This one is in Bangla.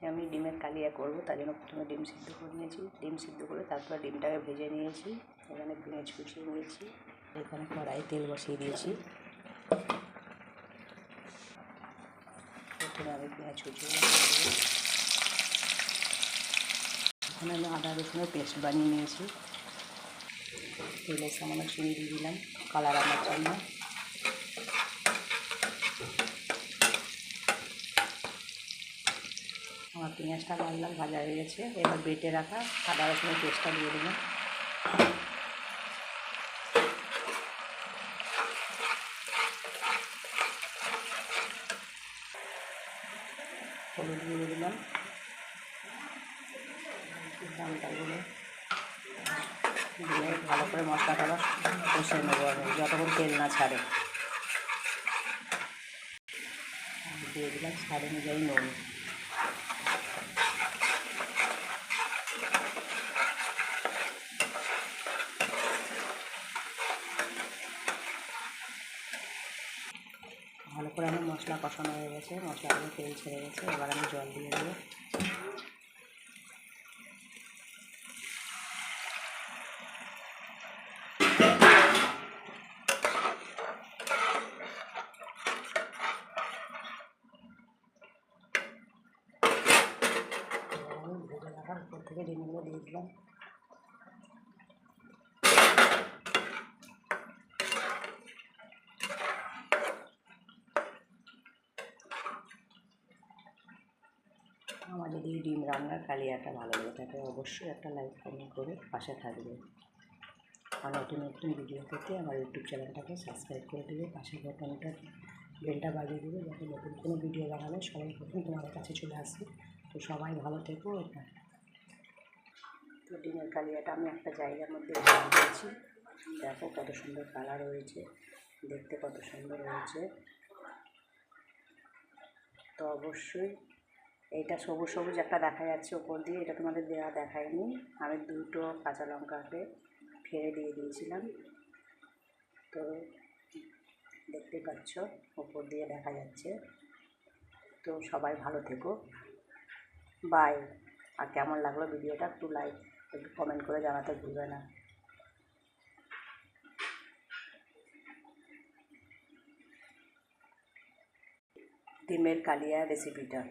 আমি ডিমের কালিয়া করব, তার জন্য প্রথমে ডিম সিদ্ধ করে নিয়েছি। ডিম সিদ্ধ করে তারপর ডিমটাকে ভেজে নিয়েছি। এখানে পেঁয়াজ কুচিয়ে নিয়েছি। এখানে কড়াই তেল বসিয়ে দিয়েছি। প্রথমে আমি পেঁয়াজ কুচিয়ে দেবো। এখানে আমি আদা রসুনের পেস্ট বানিয়ে নিয়েছি। তেলের সামান্য চিনি দিয়ে দিলাম কালার আনার জন্য। আমার পেঁয়াজটা লাল লাল ভাজা হয়ে গেছে। এবার বেটে রাখা আদা রসুনের পেস্টটা দিয়ে দিলাম। হলুদ দিয়ে দিলাম। লঙ্কাগুলো দিয়ে ভালো করে মশলাটা কষে নেবো আমি, যতক্ষণ তেল না ছাড়ে। দিয়ে দিলাম স্বাদ অনুযায়ী নুন। ভালো করে আমার মশলা কষানো হয়ে গেছে, মশলাগুলো তেল ছেড়ে গেছে। এবার আমি জল দিয়ে দেবো। ভেজে রাখার উপর থেকে ডিমগুলো দিয়ে দিলাম। আমার যদি ডিম রান্নার কালিয়াটা ভালো লাগে থাকে অবশ্যই একটা লাইক কমেন্ট করে পাশে থাকবে। আর নতুন নতুন ভিডিও পেতে আমার ইউটিউব চ্যানেলটাকে সাবস্ক্রাইব করে দেবে, পাশের বাটনটা বেলটা বাজিয়ে দেবে, যাতে নতুন কোনো ভিডিও বানালে সবাই প্রথম তোমাদের কাছে চলে আসবে। তো সবাই ভালো থেকো। তো ডিমের কালিয়াটা আমি একটা জায়গার মধ্যে দিয়েছি। দেখো কত সুন্দর কালার হয়েছে, দেখতে কত সুন্দর হয়েছে। তো অবশ্যই এইটা সবুজ সবুজ একটা দেখা যাচ্ছে ওপর দিয়ে, এটা তোমাদের দেওয়া দেখায়নি। আমি দুটো কাঁচা লঙ্কাকে ফেলে দিয়ে দিয়েছিলাম। তো দেখতে পাচ্ছ ওপর দিয়ে দেখা যাচ্ছে। তো সবাই ভালো থেকো, বাই। আর কেমন লাগলো ভিডিওটা একটু কমেন্ট করে জানাতে ভুলবে না। ডিমের কালিয়া রেসিপিটা।